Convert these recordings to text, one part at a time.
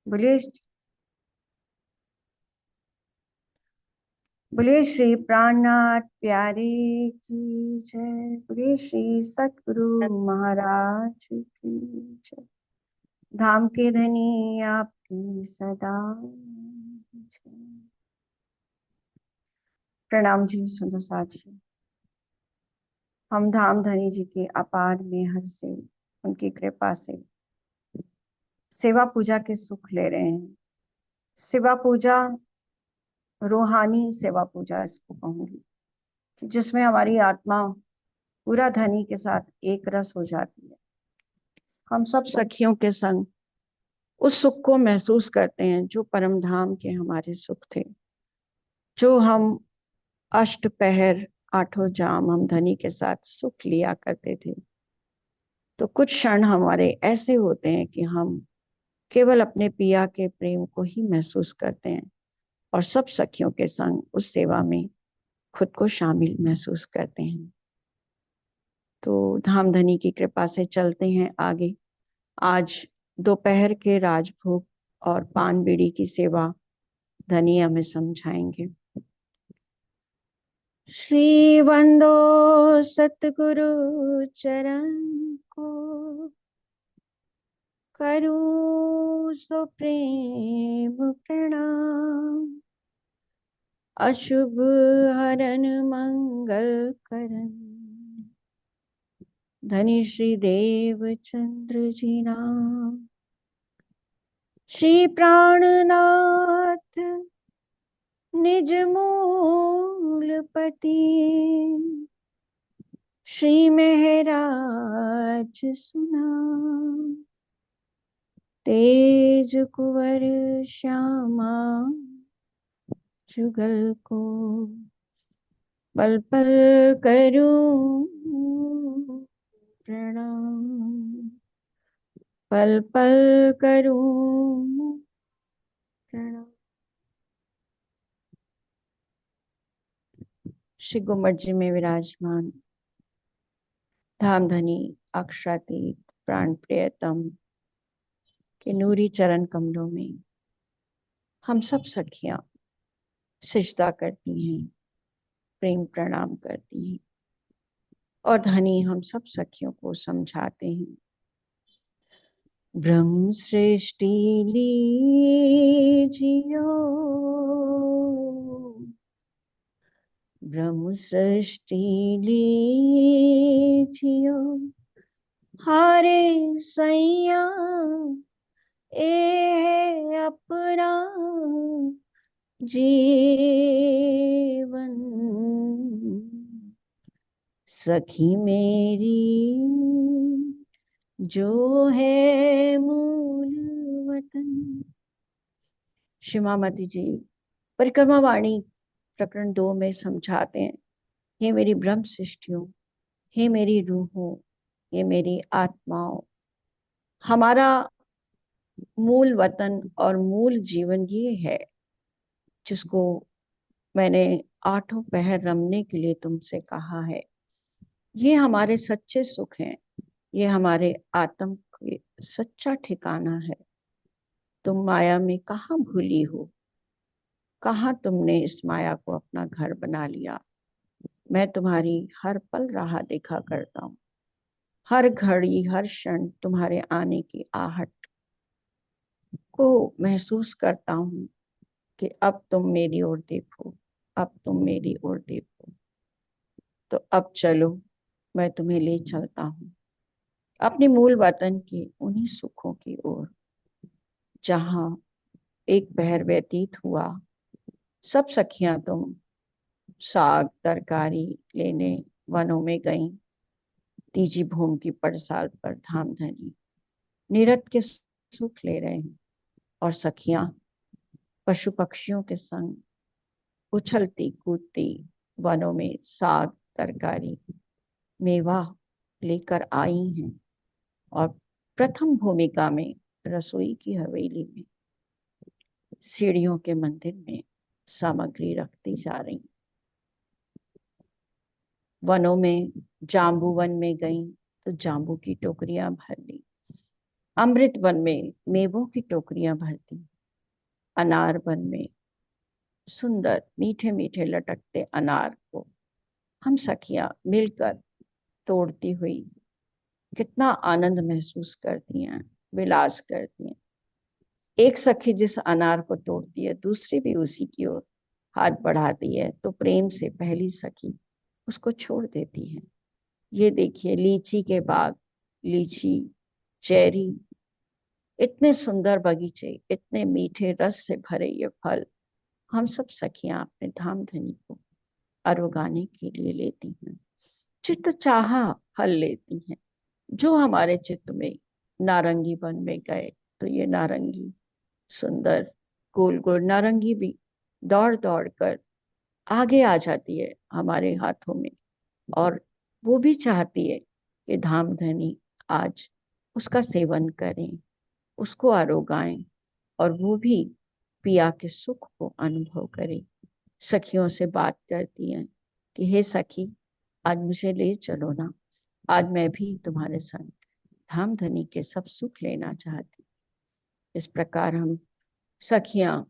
बोलिए। बोलिए श्री प्राणनाथ प्यारे की जय। बोलिए श्री सतगुरु महाराज की जय। धाम के धनी आपकी सदा जय। प्रणाम जी सुंदर साथ जी। हम धाम धनी जी के अपार मेहर से, उनकी कृपा से सेवा पूजा के सुख ले रहे हैं। सेवा पूजा, रूहानी सेवा पूजा इसको कहूंगी, कि जिसमें हमारी आत्मा पूरा धनी के साथ एक रस हो जाती है। हम सब सखियों के संग उस सुख को महसूस करते हैं जो परम धाम के हमारे सुख थे, जो हम अष्ट पहर आठों जाम हम धनी के साथ सुख लिया करते थे। तो कुछ क्षण हमारे ऐसे होते हैं कि हम केवल अपने पिया के प्रेम को ही महसूस करते हैं और सब सखियों के संग उस सेवा में खुद को शामिल महसूस करते हैं। तो धाम धनी की कृपा से चलते हैं आगे। आज दोपहर के राजभोग और पान बीड़ी की सेवा धनी हमें समझाएंगे। श्री वंदो सतगुरु चरण को, करूं सो प्रेम प्रणाम। अशुभ हरन मंगल करन, धनी श्री देव चंद्र जी नाम। श्री प्राणनाथ निज मूलपति, श्री महराज सुना। तेज कुंवर श्यामा जुगल को, पल पल करूं प्रणाम। पल पल करूं प्रणाम। श्री गुम्मट जी में विराजमान धाम धनी अक्षरातीत प्राण प्रियतम के नूरी चरण कमलों में हम सब सखियां सिजदा करती हैं, प्रेम प्रणाम करती हैं और धनी हम सब सखियों को समझाते हैं। ब्रह्म सृष्टि लीजियो, ब्रह्म सृष्टि लीजियो, हारे सैया ए है अपना जीवन। सखी मेरी जो है मूल वतन। शिमामती जी परिक्रमा वाणी प्रकरण 2 में समझाते हैं, हे मेरी ब्रह्म सृष्टियों, हे मेरी रूहों, ये मेरी आत्माओं, हमारा मूल वतन और मूल जीवन ये है जिसको मैंने आठों पहर रमने के लिए तुमसे कहा है। ये हमारे सच्चे सुख हैं, ये हमारे आत्म के सच्चा ठिकाना है। तुम माया में कहाँ भूली हो, कहाँ तुमने इस माया को अपना घर बना लिया। मैं तुम्हारी हर पल राह देखा करता हूँ, हर घड़ी हर क्षण तुम्हारे आने की आहट को महसूस करता हूँ कि अब तुम मेरी ओर देखो, अब तुम मेरी ओर देखो। तो अब चलो, मैं तुम्हें ले चलता हूँ अपने मूल वतन के उन्हीं सुखों की ओर, जहाँ एक पहर व्यतीत हुआ सब सखियां तुम साग तरकारी लेने वनों में गईं। तीजी भूमि की पड़साल पर धाम धनी निरत के सुख ले रहे हैं और सखियां पशु पक्षियों के संग उछलती कूदती वनों में साग तरकारी मेवा लेकर आई हैं और प्रथम भूमिका में रसोई की हवेली में सीढ़ियों के मंदिर में सामग्री रखती जा रही। वनों में जाम्बू वन में गई तो जाम्बू की टोकरियां भर ली, अमृत वन में मेवों की टोकरियां भरती, अनार वन में सुंदर मीठे मीठे लटकते अनार को हम सखियां मिलकर तोड़ती हुई कितना आनंद महसूस करती हैं, विलास करती हैं। एक सखी जिस अनार को तोड़ती है, दूसरी भी उसी की ओर हाथ बढ़ाती है, तो प्रेम से पहली सखी उसको छोड़ देती है। ये देखिए, लीची के बाग, लीची, चेरी, इतने सुंदर बगीचे, इतने मीठे रस से भरे ये फल, हम सब सखियां अपने धाम धनी को अरोगाने के लिए लेती हैं। चित्त चाहा फल लेती हैं। जो हमारे चित्त में नारंगी बन में गए, तो ये नारंगी सुंदर गोल गोल नारंगी भी दौड़ दौड़ कर आगे आ जाती है हमारे हाथों में, और वो भी चाहती है कि धाम धनी आज उसका सेवन करें, उसको आरोगाएं, और वो भी पिया के सुख को अनुभव करे। सखियों से बात करती हैं कि हे सखी, आज मुझे ले चलो ना, आज मैं भी तुम्हारे संग धाम धनी के सब सुख लेना चाहती। इस प्रकार हम सखियां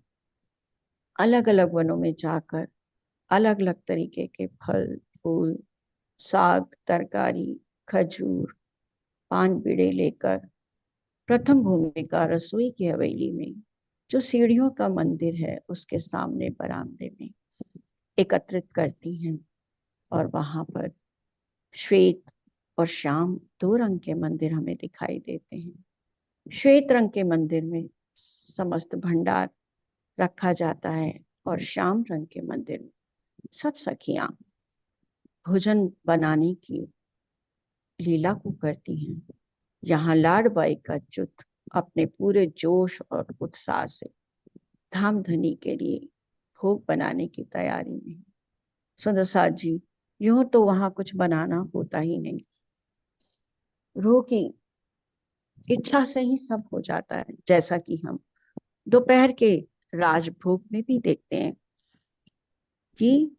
अलग अलग वनों में जाकर अलग अलग तरीके के फल, फूल, साग, तरकारी, खजूर, पान बीड़े लेकर प्रथम भूमिका रसोई की हवेली में, जो सीढ़ियों का मंदिर है, उसके सामने बरामदे में एकत्रित करती हैं। और वहां पर श्वेत और श्याम दो रंग के मंदिर हमें दिखाई देते हैं। श्वेत रंग के मंदिर में समस्त भंडार रखा जाता है, और श्याम रंग के मंदिर में सब सखियां भोजन बनाने की लीला को करती हैं। यहाँ लाडबाई का जुट अपने पूरे जोश और उत्साह से धाम धनी के लिए भोग बनाने की तैयारी में है। सुंदर साथ जी, यूं तो वहां कुछ बनाना होता ही नहीं, रूह की इच्छा से ही सब हो जाता है, जैसा कि हम दोपहर के राजभोग में भी देखते हैं कि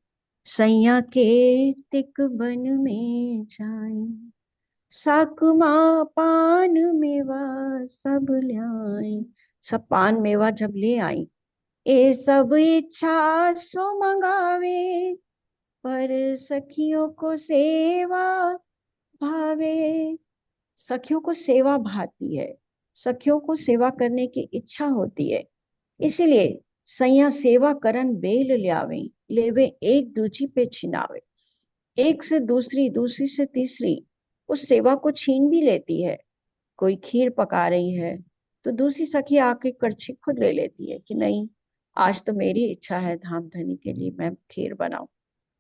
सैया के तिक बन में जाए, साकुमा पान मेवा सब ल्याए। सब पान मेवा जब ले आई, ए सब इच्छा सो मंगावे, पर सखियों को सेवा भावे। सखियों को सेवा भाती है, सखियों को सेवा करने की इच्छा होती है, इसीलिए सैया सेवा करन बेल ल्यावे, लेवे एक दूजी पे छिनावे। एक से दूसरी, दूसरी से तीसरी उस सेवा को छीन भी लेती है। कोई खीर पका रही है, तो दूसरी सखी आके कड़छी खुद ले लेती है कि नहीं, आज तो मेरी इच्छा है धाम धनी के लिए मैं खीर बनाऊं,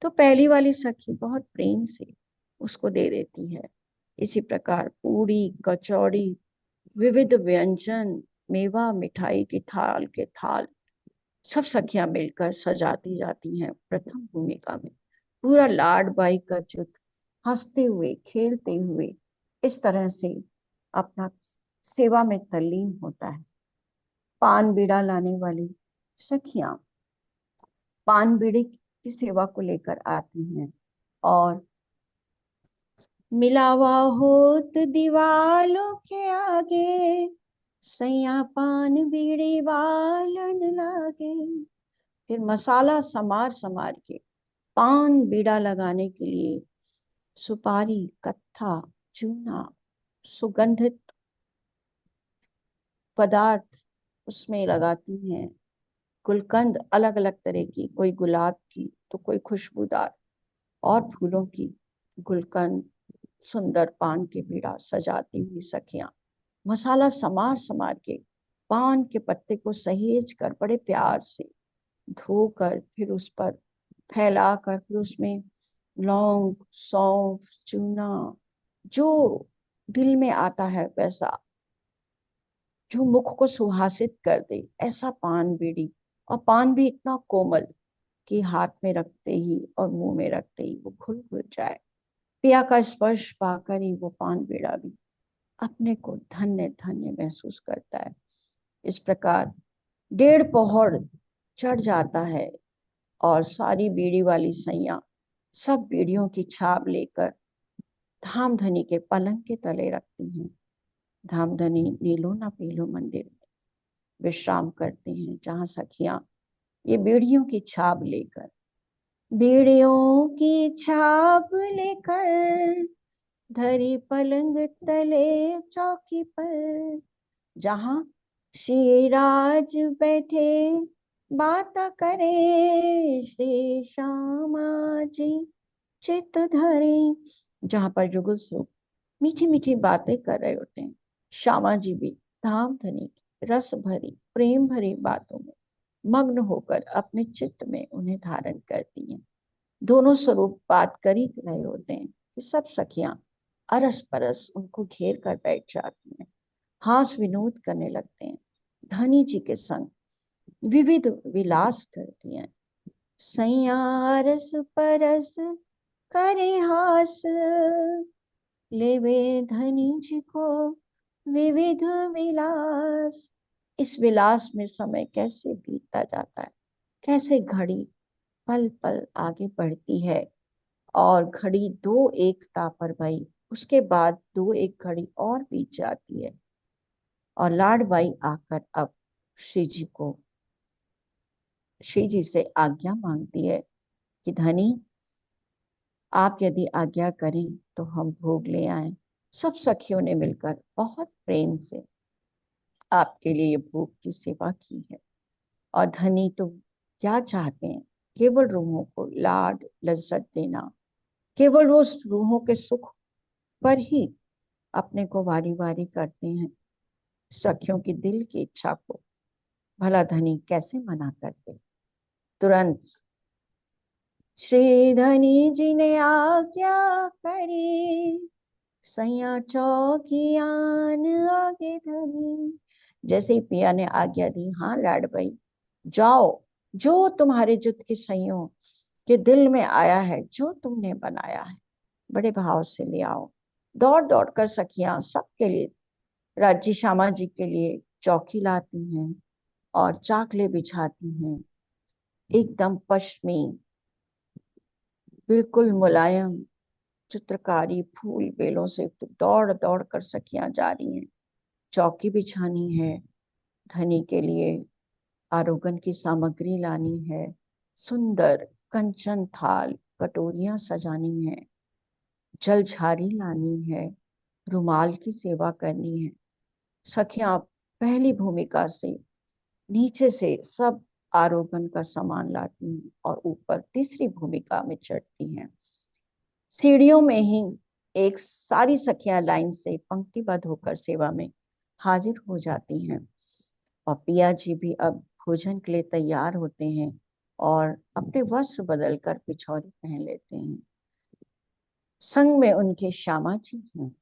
तो पहली वाली सखी बहुत प्रेम से उसको दे देती है। इसी प्रकार पूड़ी, कचौड़ी, विविध व्यंजन, मेवा, मिठाई की थाल के थाल, सब सखियां मिलकर सजाती जाती हैं प्रथम भूमिका में। पूरा लाड बाई का जुट हंसते हुए खेलते हुए इस तरह से अपना सेवा में तल्लीन होता है। पान बीड़ा लाने वाली सखियां पान बीड़े की सेवा को लेकर आती हैं, और मिलावा होत दीवालों के आगे, सैया पान बीड़ी वालन लागे। फिर मसाला समार समार के पान बीड़ा लगाने के लिए सुपारी, कत्था, चूना, सुगंधित पदार्थ उसमें लगाती हैं। गुलकंद अलग अलग तरह की, कोई गुलाब की तो कोई खुशबूदार और फूलों की गुलकंद, सुंदर पान के बीड़ा सजाती हुई सखियां मसाला समार समार के पान के पत्ते को सहेज कर बड़े प्यार से धोकर फिर उस पर फैलाकर, फिर उसमें लौंग, सौंफ, चूना, जो दिल में आता है वैसा, जो मुख को सुहासित कर दे ऐसा पान बीड़ी, और पान भी इतना कोमल कि हाथ में रखते ही और मुंह में रखते ही वो घुल घुल जाए। पिया का स्पर्श पाकर ही वो पान बीड़ा भी अपने को धन्य धन्य महसूस करता है। इस प्रकार डेढ़ पौड़ चढ़ जाता है, और सारी बीड़ी वाली सैया सब बीड़ियों की छाप लेकर धाम धनी के पलंग के तले रखती हैं। धामधनी नीलो ना पीलो मंदिर में विश्राम करते हैं, जहाँ सखियां ये बीड़ियों की छाप लेकर, बीड़ियों की छाप लेकर धरी पलंग तले चौकी पर, जहाँ श्रीराज बैठे बात करे श्री श्यामा जी चित धरे, जहाँ पर जुगल स्वरूप मीठी मीठी बातें कर रहे होते हैं। श्यामा जी भी धाम धनी की रस भरी प्रेम भरी बातों में मग्न होकर अपने चित्त में उन्हें धारण करती हैं। दोनों स्वरूप बात कर ही रहे होते हैं कि सब सखियां अरस परस उनको घेर कर बैठ जाती हैं, हास विनोद करने लगते हैं, धनी जी के संग विविध विलास करती हैं। सैया अरस परस करे हास, लेवे धनी जी को विविध विलास। इस विलास में समय कैसे बीतता जाता है, कैसे घड़ी पल पल आगे बढ़ती है, और घड़ी दो एकता पर भाई, उसके बाद दो एक घड़ी और बीत जाती है, और लाडबाई आकर अब श्री जी को, श्री जी से आज्ञा मांगती है कि धनी, आप यदि आज्ञा करें तो हम भोग ले आए। सब सखियों ने मिलकर बहुत प्रेम से आपके लिए ये भोग की सेवा की है। और धनी तो क्या चाहते हैं, केवल रूहों को लाड लज्जत देना, केवल वो रूहों के सुख पर ही अपने को वारी वारी करते हैं। सखियों की दिल की इच्छा को भला धनी कैसे मना करते। तुरंत श्री धनी जी ने आज्ञा करी, सैया चौकियान आगे धरी। जैसे ही पिया ने आज्ञा दी, हाँ लाड भाई जाओ, जो तुम्हारे जुत के सैयों के दिल में आया है, जो तुमने बनाया है, बड़े भाव से ले आओ। दौड़ दौड़ कर सखियां सबके लिए, राज्य श्यामा जी के लिए चौकी लाती हैं और चाकले बिछाती हैं, एकदम पश्मी बिल्कुल मुलायम चित्रकारी फूल बेलों से दौड़ दौड़ कर सखियां जा रही हैं। चौकी बिछानी है, धनी के लिए आरोगन की सामग्री लानी है, सुंदर कंचन थाल कटोरियां सजानी है, जल झारी लानी है, रुमाल की सेवा करनी है। सखियां पहली भूमिका से नीचे से सब आरोगन का सामान लाती हैं और ऊपर तीसरी भूमिका में चढ़ती हैं। सीढ़ियों में ही एक सारी सखियां लाइन से पंक्तिबद्ध होकर सेवा में हाजिर हो जाती हैं। और पिया जी भी अब भोजन के लिए तैयार होते हैं और अपने वस्त्र बदल कर पिछौरी पहन लेते हैं। संग में उनके श्यामा जी हैं।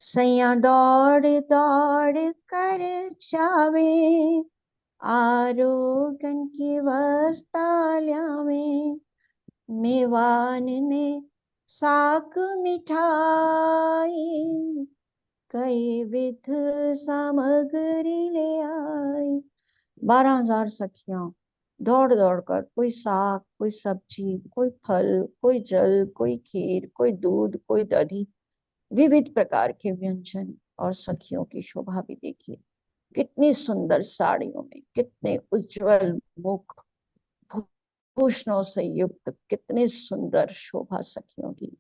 सैया दौड़ दौड़ कर जावे, आरोगन की वस्ताल्या में, मेवान ने साक मिठाई, कई विध सामग्री ले आई। 12,000 सखियां दौड़ दौड़ कर, कोई साग, कोई सब्जी, कोई फल, कोई जल, कोई खीर, कोई दूध, कोई दही, विविध प्रकार के व्यंजन। और सखियों की शोभा भी देखिए, कितनी सुंदर साड़ियों में, कितने उज्जवल मुख, भूषणों से युक्त, कितने सुंदर शोभा सखियों की,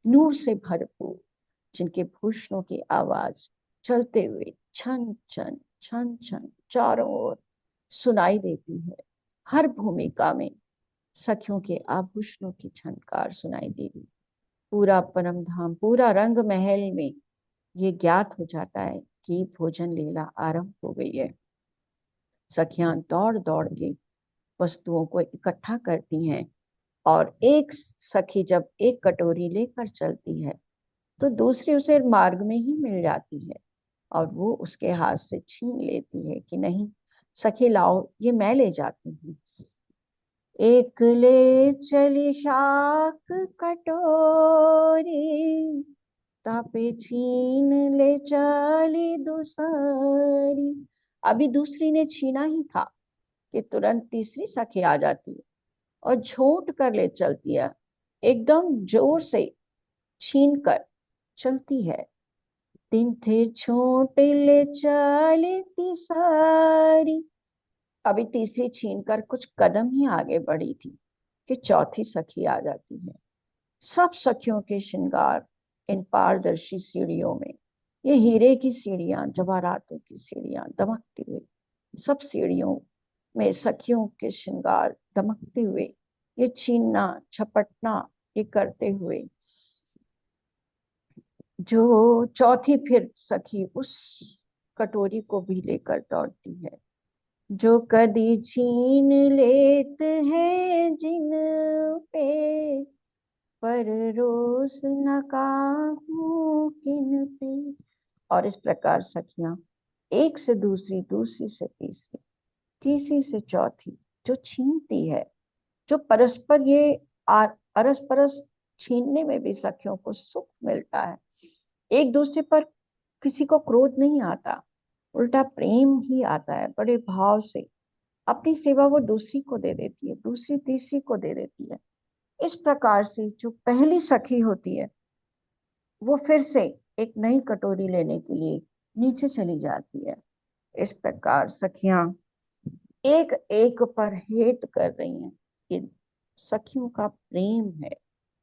नूर से भरपूर, जिनके भूषणों की आवाज चलते हुए छन छन छन छन चारों ओर सुनाई देती है। हर भूमिका में सखियों के आभूषणों की झनकार सुनाई देगी। पूरा परम धाम, पूरा रंग महल में ये ज्ञात हो जाता है कि भोजन लीला आरंभ हो गई है। सखियां दौड़ दौड़ के वस्तुओं को इकट्ठा करती हैं, और एक सखी जब एक कटोरी लेकर चलती है तो दूसरी उसे मार्ग में ही मिल जाती है, और वो उसके हाथ से छीन लेती है कि नहीं सखी लाओ, ये मैं ले जाती हूँ। एक ले चली शाक कटोरी, तापे छीन ले चली दूसरी। अभी दूसरी ने छीना ही था कि तुरंत तीसरी सखी आ जाती है और झोंट कर ले चलती है, एकदम जोर से छीन कर चलती है। दिन थे छोटे ले चलती सारी। अभी तीसरी छीन कर कुछ कदम ही आगे बढ़ी थी कि चौथी सखी आ जाती है। सब सखियों के श्रृंगार इन पारदर्शी सीढ़ियों में, ये हीरे की सीढ़ियां, जवाहरातों की सीढ़ियां दमकती हुई, सब सीढ़ियों में सखियों के श्रृंगार दमकते हुए, ये छीनना झपटना ये करते हुए जो चौथी फिर सखी उस कटोरी को भी लेकर दौड़ती है। जो कदी छीन लेत है जिन पे, पर रोस न काहू किन पे। और इस प्रकार सखियां एक से दूसरी, दूसरी से तीसरी, तीसरी से चौथी जो छीनती है, जो परस्पर ये अरस परस छीनने में भी सखियों को सुख मिलता है। एक दूसरे पर किसी को क्रोध नहीं आता, उल्टा प्रेम ही आता है। बड़े भाव से अपनी सेवा वो दूसरी को दे देती है, दूसरी तीसरी को दे देती है। इस प्रकार से जो पहली सखी होती है वो फिर से एक नई कटोरी लेने के लिए नीचे चली जाती है। इस प्रकार सखियां एक एक पर हेत कर रही हैं। ये सखियों का प्रेम है,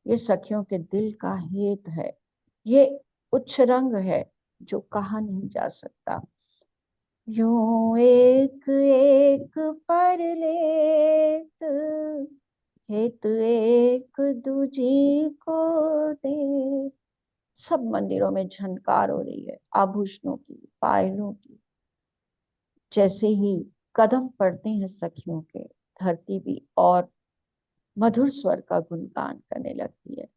ये सखियों के दिल का हेत है, ये उच्च रंग है जो कहा नहीं जा सकता। यूं एक एक पर लेत, हेत एक दूजी को दे। सब मंदिरों में झनकार हो रही है, आभूषणों की, पायलों की। जैसे ही कदम पड़ते हैं सखियों के, धरती भी और मधुर स्वर का गुणगान करने लगती है।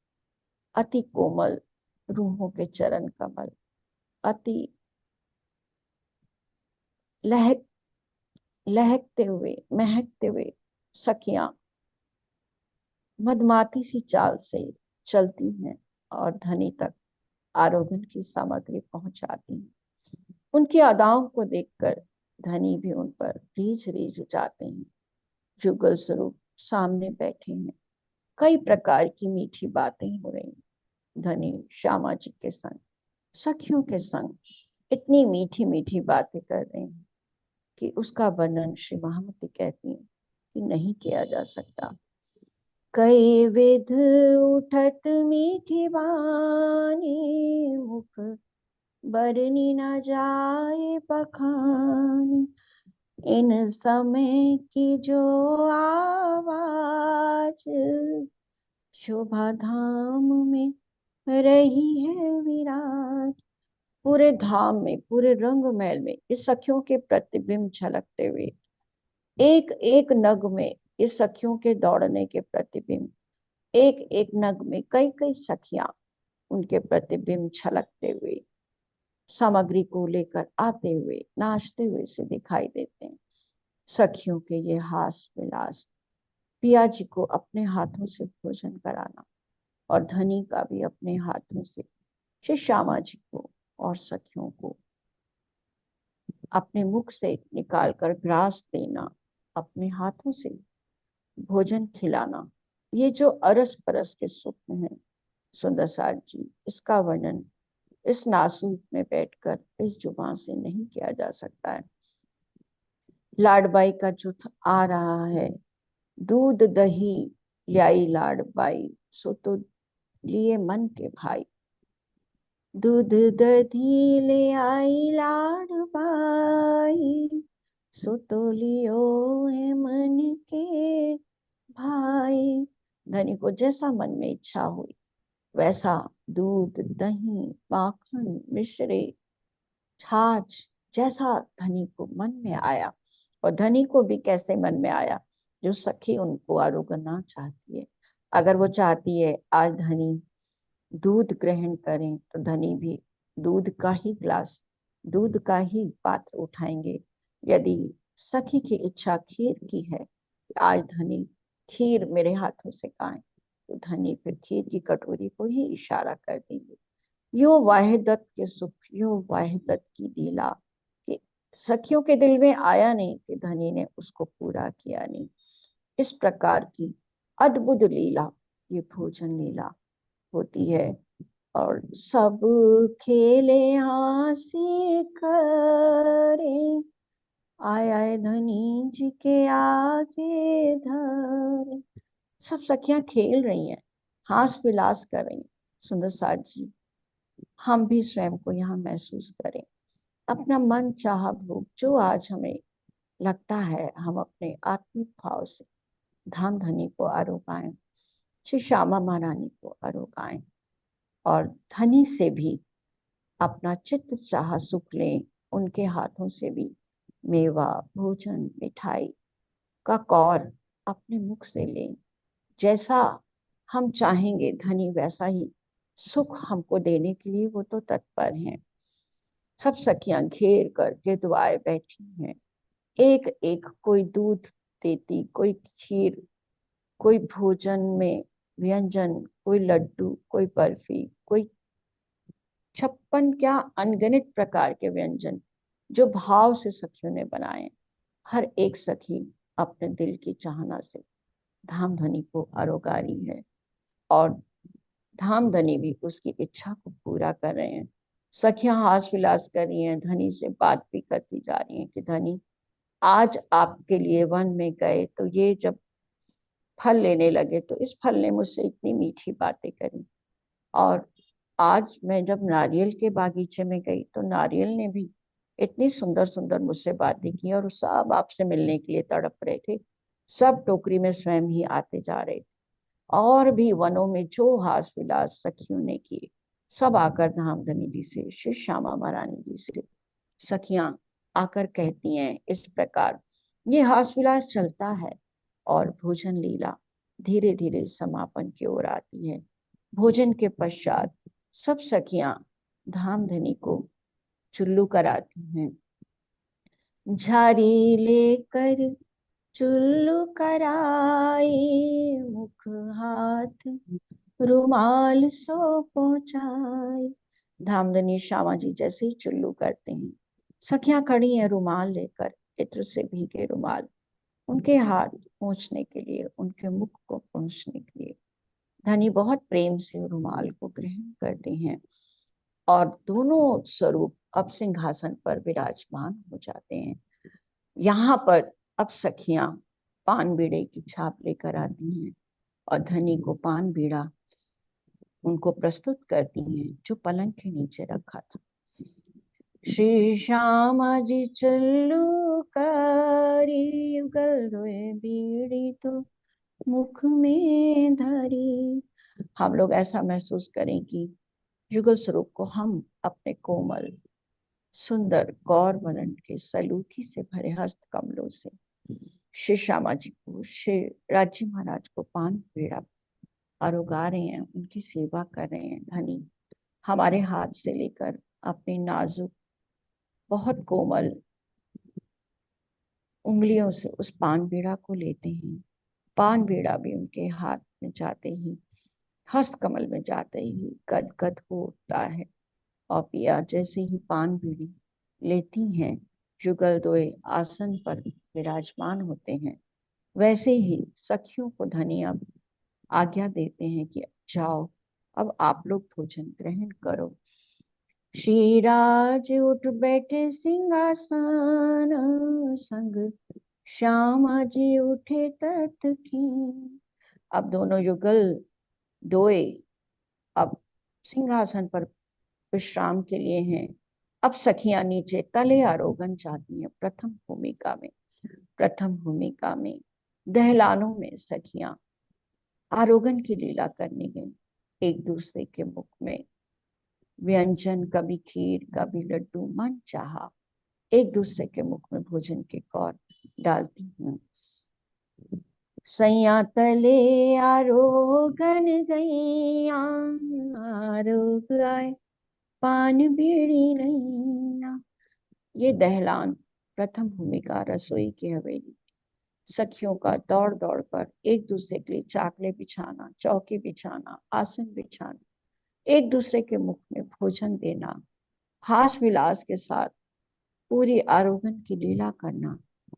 अति कोमल रूहों के चरण कमल, अति लहक लहकते हुए, महकते हुए सखियां मदमाती सी चाल से चलती हैं और धनी तक आरोगण की सामग्री पहुंचाती हैं। उनकी अदाओं को देखकर धनी भी उन पर रीझ रीझ जाते हैं। जुगल स्वरूप सामने बैठे हैं, कई प्रकार की मीठी बातें हो रही हैं। धनी श्यामा जी के संग, सखियों के संग इतनी मीठी मीठी बातें कर रहे हैं कि उसका वर्णन श्री महामती कहती हैं कि नहीं किया जा सकता। कई विध उठत मीठी वाणी, मुख बरनी न जाए बखान। इन समय की जो आवाज, शोभा धाम में रही है विराट। पूरे धाम में, पूरे रंग महल में इस सखियों के प्रतिबिंब झलकते हुए, एक एक नग में इस सखियों के दौड़ने के प्रतिबिंब, एक एक नग में कई कई सखियां उनके प्रतिबिंब झलकते हुए सामग्री को लेकर आते हुए, नाचते हुए से दिखाई देते हैं। सखियों के ये हास विलास, पिया जी को अपने हाथों से भोजन कराना और धनी का भी अपने हाथों से श्री श्यामा जी को और सखियों को अपने मुख से निकालकर ग्रास देना, अपने हाथों से भोजन खिलाना, ये जो अरस परस के सुख हैं सुंदर सार जी, इसका वर्णन इस नासूक में बैठकर इस जुबान से नहीं किया जा सकता है। लाडबाई का जुथ आ रहा है। दूध दही ल्याई लाडबाई, सो तो लिए मन के भाई। दूध दधी ले आई लाडबाई, सो तो लियो है मन के भाई। धनी को जैसा मन में इच्छा हुई वैसा दूध, दही, माखन, मिश्री, छाछ, जैसा धनी को मन में आया। और धनी को भी कैसे मन में आया, जो सखी उनको आरोगना चाहती है। अगर वो चाहती है आज धनी दूध ग्रहण करें तो धनी भी दूध का ही ग्लास, दूध का ही पात्र उठाएंगे। यदि सखी की इच्छा खीर की है, आज धनी खीर मेरे हाथों से खाएं, तो धनी फिर खीर की कटोरी को ही इशारा कर देंगे। यो वाहिदत के सुख, यो वाहिदत की लीला कि सखियों के दिल में आया नहीं कि धनी ने उसको पूरा किया नहीं। इस प्रकार की अद्भुत लीला ये भोजन लीला होती है। और सब खेले हंसी करे, आय आय धनी जी के आगे धरे। सब सखियां खेल रही हैं, हास विलास कर रही हैं। सुंदर साथ जी, हम भी स्वयं को यहाँ महसूस करें। अपना मन चाहा भोग जो आज हमें लगता है, हम अपने आत्मिक भाव से धाम धनी को आरोगाएं, श्री श्यामा महारानी को आरोगाएं, और धनी से भी अपना चित्त चाह सुख लें। उनके हाथों से भी मेवा, भोजन, मिठाई का कौर अपने मुख से लें। जैसा हम चाहेंगे धनी वैसा ही सुख हमको देने के लिए वो तो तत्पर हैं। सब सखियां घेर कर गिरदवाए बैठी हैं। एक एक कोई दूध देती, कोई खीर, कोई भोजन में व्यंजन, कोई लड्डू, कोई बर्फी, कोई 56 क्या अनगिनत प्रकार के व्यंजन जो भाव से सखियों ने बनाए। हर एक सखी अपने दिल की चाहना से धामधनी को आरोगारी है, और धामधनी भी उसकी इच्छा को पूरा कर रहे हैं। सखियां हास विलास कर रही हैं, धनी से बात भी करती जा रही हैं कि धनी, आज आपके लिए वन में गए तो ये जब फल लेने लगे तो इस फल ने मुझसे इतनी मीठी बातें करी, और आज मैं जब नारियल के बागीचे में गई तो नारियल ने भी इतनी सुंदर सुंदर मुझसे बातें की, और सब आपसे मिलने के लिए तड़प रहे थे। सब टोकरी में स्वयं ही आते जा रहे थे। और भी वनों में जो हास विलास सखियों ने किए, सब आकर धामधनी जी से, श्री श्यामा महारानी जी से सखियां आकर कहती हैं इस प्रकार। ये हास विलास चलता है, और भोजन लीला धीरे धीरे समापन की ओर आती है। भोजन के पश्चात सब सखियां धामधनी को चुल्लू कराती हैं। झारी लेकर चुल्लू कराए, मुख हाथ रुमाल सो पहुंचाए। धामधनी श्यामा जी जैसे ही चुल्लू करते हैं, सखियां खड़ी हैं रुमाल लेकर, इत्र से भीगे रुमाल उनके हाथ पहुंचने के लिए, उनके मुख को पहुंचने के लिए। धनी बहुत प्रेम से रुमाल को ग्रहण करते हैं, और दोनों स्वरूप अब सिंहासन पर विराजमान हो जाते हैं। यहाँ पर अब सखियां पान बीड़े की छाप लेकर आती हैं, और धनी को पान बीड़ा उनको प्रस्तुत करती हैं जो पलंग के नीचे रखा था। श्री श्यामा जी चल्लू कारी, युगल रोए बीड़ी तो मुख में धरी। हम लोग ऐसा महसूस करें कि युगल स्वरूप को हम अपने कोमल सुंदर गौर वर्ण के सलूटी से भरे हस्त कमलों से श्री श्यामा जी को, श्री राजी महाराज को पान पीड़ा आरोगा रहे हैं, उनकी सेवा कर रहे हैं। धनी हमारे हाथ से लेकर अपनी नाजुक बहुत कोमल उंगलियों से उस पान बीड़ा को लेते हैं। पान बीड़ा भी उनके हाथ में जाते ही, हस्त कमल में जाते ही गदगद हो उठता है। और पिया जैसे ही पान बीड़ी लेती हैं, जुगल दोए आसन पर विराजमान होते हैं, वैसे ही सखियों को धनी अब आज्ञा देते हैं कि जाओ, अब आप लोग भोजन ग्रहण करो। श्रीराज उठ बैठे सिंहासन, संग श्यामा जी उठे तत्क्षण। अब दोनों युगल दोए अब सिंहासन पर विश्राम के लिए हैं। अब सखियां नीचे तले आरोगन चाहती हैं। प्रथम भूमिका में दहलानों में सखियां आरोगन की लीला करने गई। एक दूसरे के मुख में व्यंजन, कभी खीर कभी लड्डू मन चाहा, एक दूसरे के मुख में भोजन के कौर डालती हूँ। सैया तले आरोगन गैया, आरोग आए पान बीड़ी नैया। ये दहलान प्रथम भूमिका रसोई की हवेली। सखियों का दौड़ दौड़ कर एक दूसरे के लिए चाकले बिछाना, चौकी बिछाना, आसन बिछाना, एक दूसरे के मुख में भोजन देना, हास विलास के साथ पूरी आरोगन की लीला करना,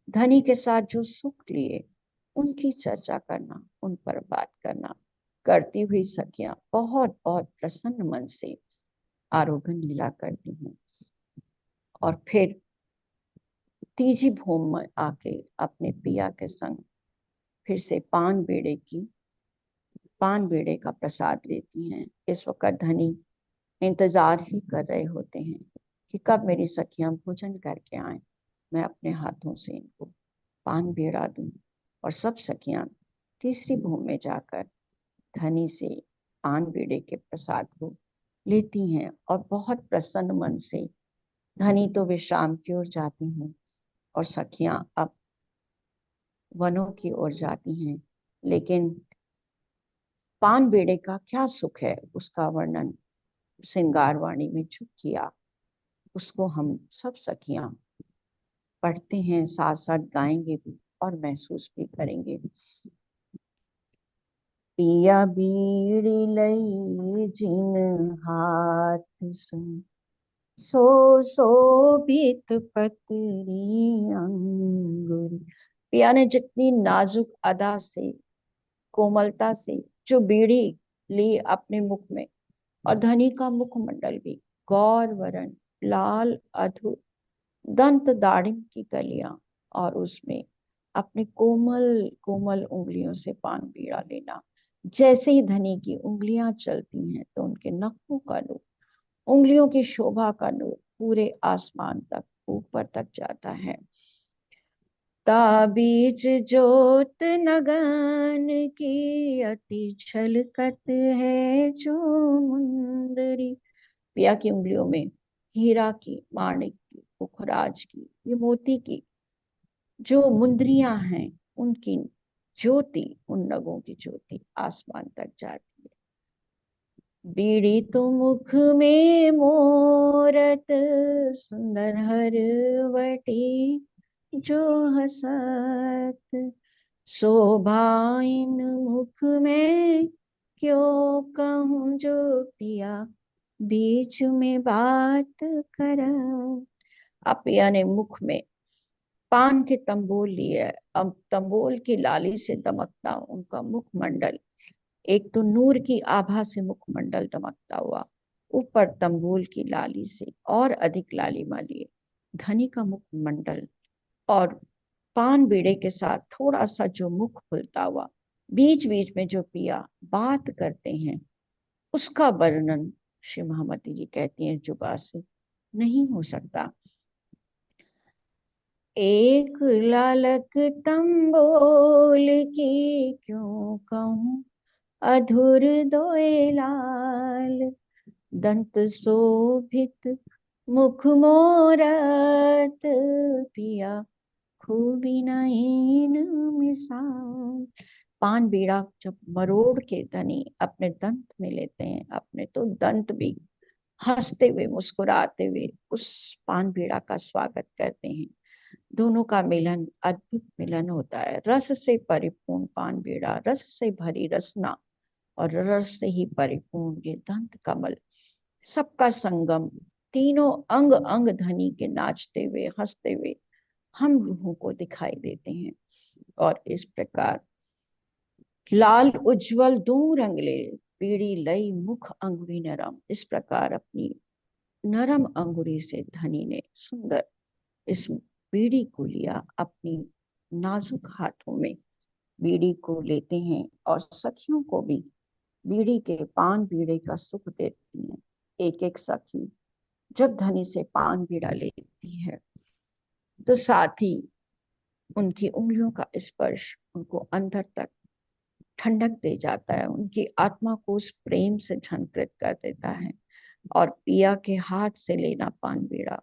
धनी के साथ जो सुख लिए उनकी चर्चा करना, उन पर बात करना। करती हुई सखियां बहुत बहुत प्रसन्न मन से आरोहण लीला करती हैं और फिर तीजी भूमि में आके अपने पिया के संग फिर से पान बीड़े का प्रसाद लेती हैं। इस वक्त धनी इंतजार ही कर रहे होते हैं कि कब मेरी सखियां भोजन करके आए, मैं अपने हाथों से इनको पान बीड़ा दूं। और सब सखियां तीसरी भूमि में जाकर धनी से पान बीड़े के प्रसाद को लेती हैं और बहुत प्रसन्न मन से धनी तो विश्राम की ओर जाती हैं और सखियां अब वनों की ओर जाती हैं। लेकिन पान बीड़े का क्या सुख है, उसका वर्णन श्रृंगारवाणी में जो किया उसको हम सब सखियां पढ़ते हैं, साथ साथ गाएंगे भी और महसूस भी करेंगे। पिया बीड़ी लई जिन हाथ सुन, सो शोभित पतरी अंगुरी। पिया ने जितनी नाजुक अदा से, कोमलता से जो बीड़ी ली अपने मुख में, और धनी का मुखमंडल भी गौर वरण लाल अधु दंत दाढ़िम की कलियां, और उसमें अपने कोमल कोमल उंगलियों से पान बीड़ा लेना। जैसे ही धनी की उंगलियां चलती हैं तो उनके नखों का नूर, उंगलियों की शोभा का नूर पूरे आसमान तक ऊपर तक जाता है। ताबीज जोत नगन की अति छलकत है जो मुंदरी। पिया की उंगलियों में हीरा की, माणिक की, पुखराज की, ये मोती की जो मुंदरियां हैं, उनकी ज्योति, उन नगों की ज्योति आसमान तक जाती है। बीड़ी तो मुख में मोरत, सुंदर हरवटी जो हसत, शोभाइन मुख में क्यों कहूँ जो पिया बीच में बात कर। अब पिया ने मुख में पान के तंबोल लिए। अब तंबोल की लाली से दमकता उनका मुखमंडल, एक तो नूर की आभा से मुखमंडल दमकता हुआ, ऊपर तंबोल की लाली से और अधिक लालिमा लिए धनी का मुखमंडल, और पान बीड़े के साथ थोड़ा सा जो मुख खुलता हुआ, बीच बीच में जो पिया बात करते हैं, उसका वर्णन श्री महामती जी कहती हैं जुबा से नहीं हो सकता। एक लालक तंबोल की क्यों कहूँ अधुर दोए लाल, दंत शोभित मुख मोरत पिया खूबी नयन मिसाल। पान बीड़ा जब मरोड़ के धनी अपने दंत में लेते हैं, अपने तो दंत भी हंसते हुए मुस्कुराते हुए उस पान बीड़ा का स्वागत करते हैं। दोनों का मिलन अद्भुत मिलन होता है। रस से परिपूर्ण पान बीड़ा, रस से भरी रसना और रस से ही परिपूर्ण ये दंत कमल, सबका संगम, तीनों अंग अंग धनी के नाचते हुए हंसते हुए हम रूहों को दिखाई देते हैं। और इस प्रकार लाल उज्जवल दूर रंगले पीड़ी लई मुख अंगुरी नरम, इस प्रकार अपनी नरम अंगुरी से धनी ने सुंदर इस बीड़ी को लिया अपनी नाजुक हाथों में। बीड़ी को लेते हैं और सखियों को भी बीड़ी के पान बीड़े का सुख देती हैं। एक एक सखी जब धनी से पान बीड़ा लेती है तो साथ ही उनकी उंगलियों का स्पर्श उनको अंदर तक ठंडक दे जाता है, उनकी आत्मा को उस प्रेम से झंकृत कर देता है। और पिया के हाथ से लेना पान बीड़ा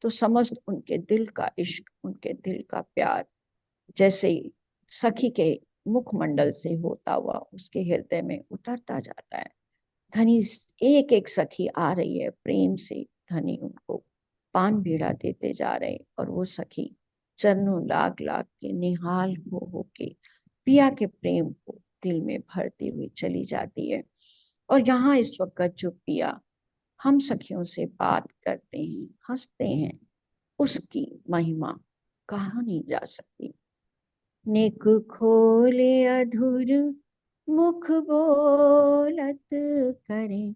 तो समस्त उनके दिल का इश्क, उनके दिल का प्यार जैसे सखी के मुखमंडल से होता हुआ उसके हृदय में उतरता जाता है। धनी एक एक सखी आ रही है प्रेम से, धनी उनको पान बीड़ा देते जा रहे, और वो सखी चरणों लाग लाग के निहाल हो होके पिया के प्रेम को दिल में भरती हुई चली जाती है। और यहाँ इस वक्त जो पिया हम सखियों से बात करते हैं, हंसते हैं, उसकी महिमा कहा नहीं जा सकती। नेक खोले अधूर मुख बोलत करें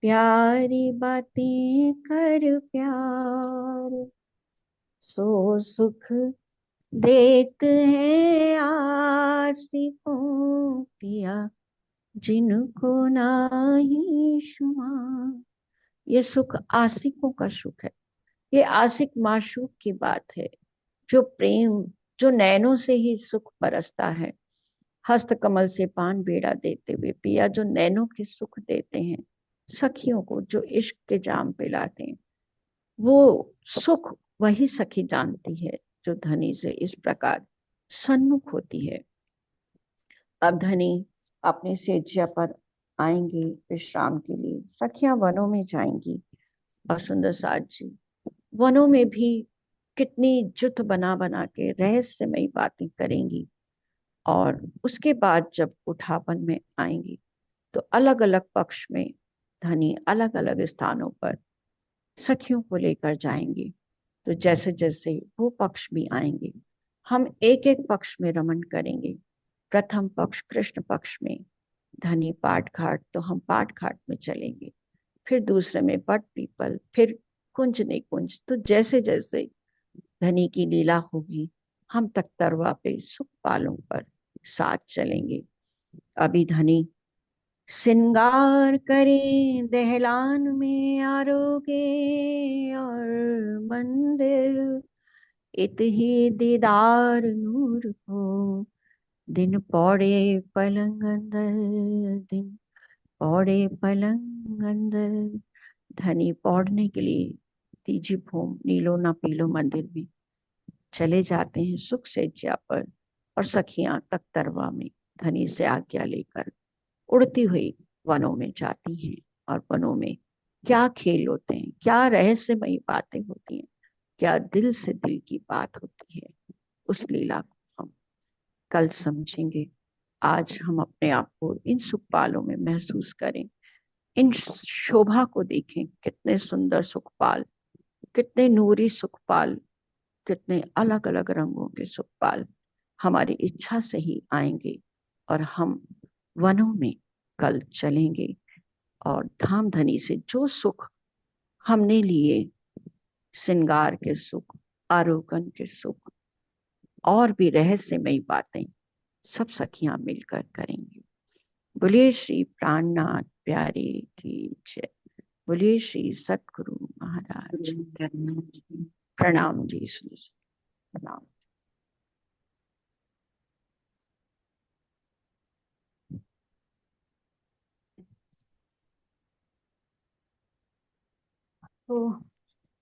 प्यारी बातें कर प्यार, सो सुख देत हैं आशिकों पिया जिनको नाही शुमार। ये सुख आशिकों का सुख है, ये आशिक माशूक की बात है। जो प्रेम, जो नैनों से ही सुख बरसता है, हस्त कमल से पान बेड़ा देते हुए पिया जो नैनों के सुख देते हैं सखियों को, जो इश्क के जाम पिलाते हैं, वो सुख वही सखी जानती है जो धनी से इस प्रकार सन्मुख होती है। अब धनी अपनी सेज्या पर आएंगे विश्राम के लिए, सखियां वनों में जाएंगी। और सुंदर साज जी वनों में भी कितनी जुत बना बना के रहस्यमयी बातें करेंगी। और उसके बाद जब उठापन में आएंगी तो अलग अलग पक्ष में धनी अलग अलग स्थानों पर सखियों को लेकर जाएंगे। तो जैसे जैसे वो पक्ष भी आएंगे हम एक एक पक्ष में रमन करेंगे। प्रथम पक्ष कृष्ण पक्ष में धनी पाट घाट, तो हम पाट घाट में चलेंगे। फिर दूसरे में बट पीपल, फिर कुंज निकुंज। तो जैसे जैसे धनी की लीला होगी हम तक तरवा पे सुख पालों पर साथ चलेंगे। अभी धनी श्रृंगार करें दहलान में आरोगे और मंदिर, इत ही दीदार नूर को दिन पौड़े पलंग अंदर, दिन पौड़े पलंग अंदर। धनी पौड़ने के लिए तीजी भूम नीलो ना पीलो मंदिर में चले जाते हैं सुख सेज्या पर। और सखियां तख्तरवा में धनी से आज्ञा लेकर उड़ती हुई वनों में जाती हैं। और वनों में क्या खेल होते हैं, क्या रहस्यमयी बातें होती हैं, क्या दिल से दिल की बात होती है, उस लीला को हम कल समझेंगे। आज हम अपने आप को इन सुखपालों में महसूस करें, इन शोभा को देखें। कितने सुंदर सुखपाल, कितने नूरी सुखपाल, कितने अलग अलग रंगों के सुखपाल हमारी इच्छा से ही आएंगे। और हम वनों में कल चलेंगे और धाम धनी से जो सुख हमने लिए, श्रृंगार के सुख, आरोगण के सुख और भी रहस्यमयी बातें सब सखियां मिलकर करेंगी। बोलिए श्री प्राणनाथ प्यारे की जय। बोलिए श्री सतगुरु महाराज। प्रणाम जी, श्री प्रणाम। तो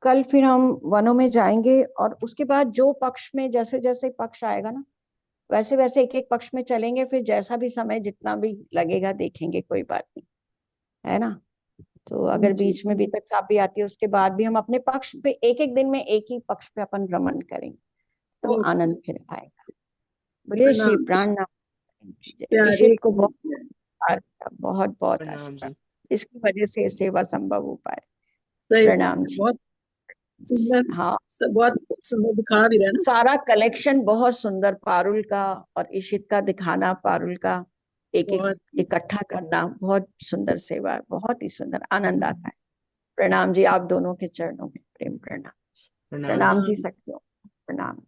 कल फिर हम वनों में जाएंगे और उसके बाद जो पक्ष में जैसे जैसे पक्ष आएगा ना वैसे वैसे एक एक पक्ष में चलेंगे। फिर जैसा भी समय जितना भी लगेगा देखेंगे, कोई बात नहीं, है ना। तो अगर जी बीच में भी तक चाबी आती है उसके बाद भी हम अपने पक्ष पे एक एक दिन में एक ही पक्ष पे अपन भ्रमण करेंगे तो ओके। आनंद फिर आएगा। बोलिए श्री प्रणाम जी। प्राणनाथ की जय। प्यारे इशित को की बहुत जय। बहुत बहुत प्रणाम आशीर्वाद, जी। इसकी वजह से सेवा संभव हो पाए। सही बात प्रणाम है, जी। बहुत सुंदर। हाँ, बहुत सुंदर दिखा भी रहे हैं ना। सारा कलेक्शन बहुत सुंदर, पारुल का और इशित का दिखाना, पारुल का एक एक बहुत इकट्ठा करना, बहुत सुंदर सेवा है, बहुत ही सुंदर, आनंद आता है। प्रणाम जी, आप दोनों के चरणों में प्रेम प्रणाम। प्रणाम प्रणाम जी। जी प्रणाम। सखियों, प्रणाम।